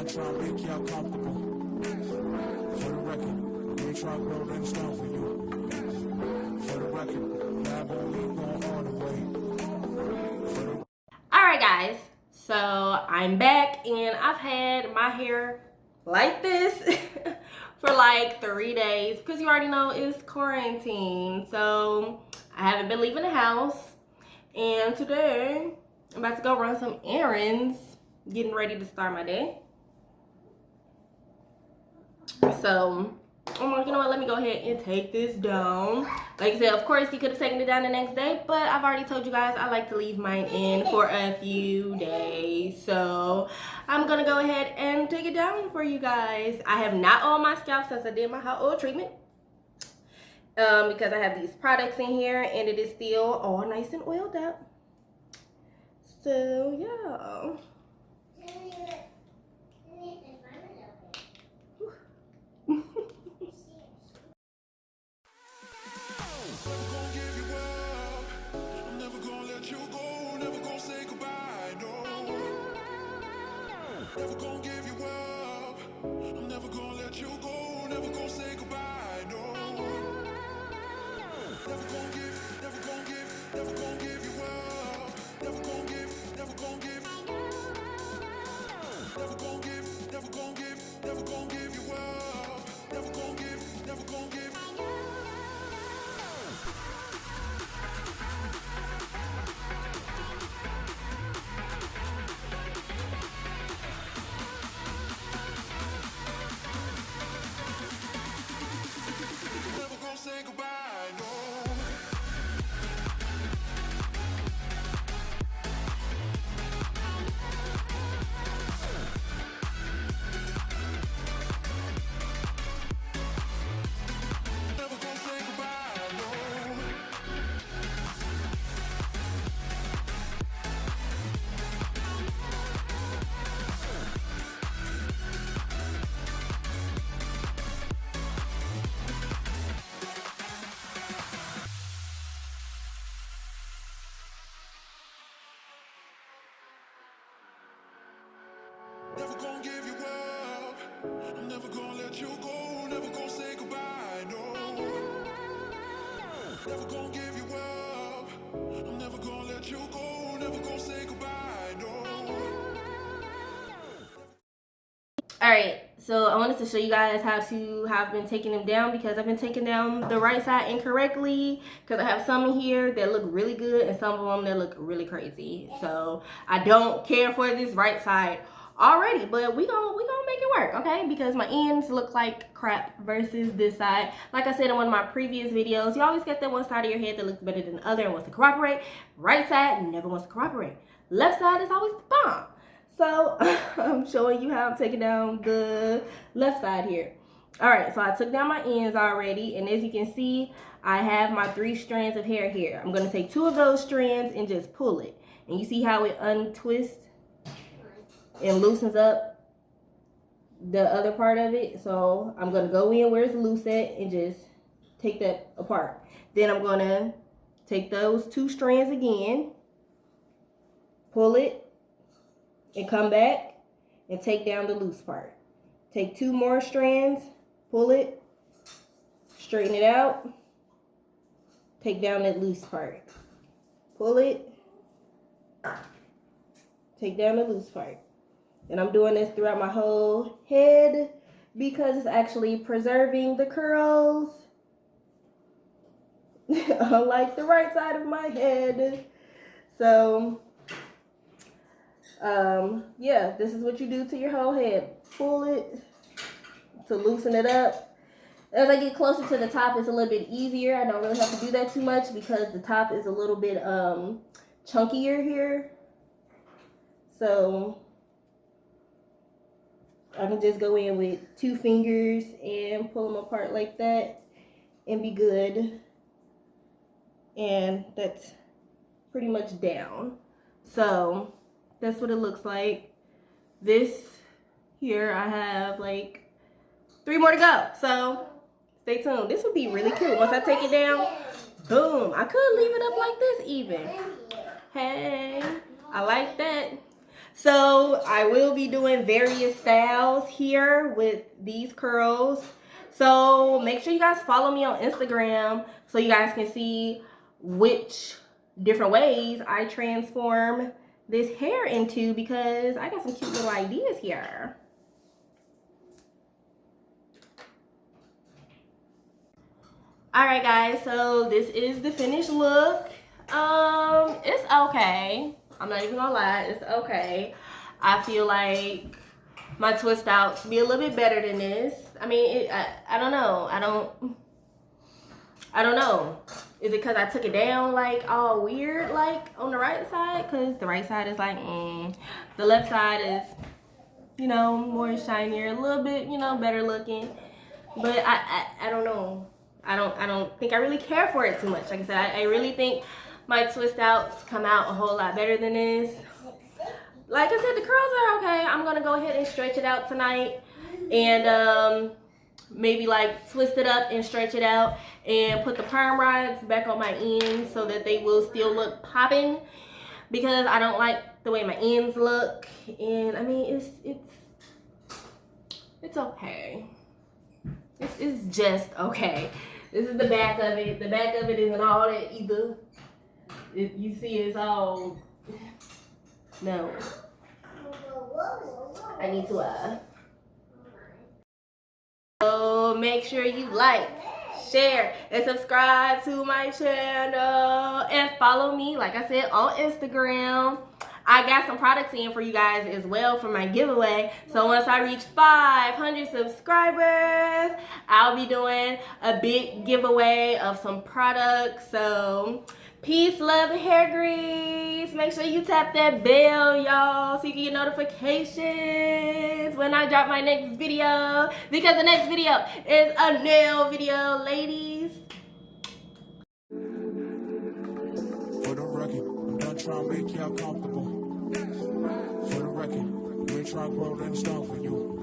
I'm trying to make y'all comfortable. For the record, we ain't trying to grow that stuff for you. For the record, lab only going all the way. Alright guys, so I'm back and I've had my hair like this for like 3 days because you already know it's quarantine. So I haven't been leaving the house, and today I'm about to go run some errands, getting ready to start my day. So I'm like, you know what, let me go ahead and take this down. Like I said, of course you could have taken it down the next day, but I've already told you guys I like to leave mine in for a few days. So I'm gonna go ahead and take it down for you guys. I have not oiled my scalp since I did my hot oil treatment, because I have these products in here and it is still all nice and oiled up. So yeah. Never gonna give you up. I'm never gonna let you go. Never gonna say goodbye, no. Never gonna give, never gonna give, never gonna give you up. Never gonna give, never gonna give. Never gonna give, never gonna give, never gonna give you up. Never gonna give, never gonna give. Say goodbye, no. Never gonna say goodbye, no. Never gonna give you up. I'm never gonna let you go. Never gonna say goodbye, no. Never gonna give you up. I'm never gonna let you go. Never gonna say goodbye, no. Alright, so I wanted to show you guys how I've been taking them down, because I've been taking down the right side incorrectly, because I have some in here that look really good and some of them that look really crazy. So I don't care for this right side already, but we gonna make it work, okay? Because my ends look like crap versus this side. Like I said in one of my previous videos, you always get that one side of your head that looks better than the other and wants to cooperate. Right side never wants to cooperate. Left side is always the bomb. So I'm showing you how I'm taking down the left side here. All right, so I took down my ends already, and as you can see, I have my 3 strands of hair here. I'm gonna take 2 of those strands and just pull it. And you see how it untwists and loosens up the other part of it. So I'm gonna go in where it's loose at and just take that apart. Then I'm gonna take those 2 strands again, pull it, and come back and take down the loose part. Take 2 more strands, pull it, straighten it out, take down that loose part. Pull it, take down the loose part. And I'm doing this throughout my whole head because it's actually preserving the curls, unlike the right side of my head. So yeah, this is what you do to your whole head. Pull it to loosen it up. As I get closer to the top, it's a little bit easier. I don't really have to do that too much because the top is a little bit chunkier here. So I can just go in with 2 fingers and pull them apart like that and be good. And that's pretty much down. So that's what it looks like. This here, I have like 3 more to go. So stay tuned. This would be really cute. Once I take it down, boom. I could leave it up like this even. Hey, I like that. So I will be doing various styles here with these curls. So make sure you guys follow me on Instagram so you guys can see which different ways I transform this hair into, because I got some cute little ideas here. Alright guys, so this is the finished look. It's okay. I'm not even gonna lie, it's okay. I feel like my twist outs be a little bit better than this. I mean, I don't know. I don't know. Is it because I took it down like all weird, like on the right side? Because the right side is like, the left side is, you know, more shinier, a little bit, you know, better looking. But I don't know. I don't think I really care for it too much. Like I said, I really think my twist outs come out a whole lot better than this. Like I said, the curls are okay. I'm gonna go ahead and stretch it out tonight, and maybe like twist it up and stretch it out, and put the perm rods back on my ends so that they will still look popping, because I don't like the way my ends look. And I mean, it's okay. It's just okay. This is the back of it. The back of it isn't all that either. You see, it's all, no. I need to so make sure you like, share, and subscribe to my channel, and follow me, like I said, on Instagram. I got some products in for you guys as well for my giveaway. So once I reach 500 subscribers, I'll be doing a big giveaway of some products. So peace, love, and hair grease. Make sure you tap that bell, y'all, so you can get notifications when I drop my next video, because the next video is a nail video, ladies. For the record, I'm done trying to make y'all comfortable. For the record, we ain't trying to grow that stuff for you.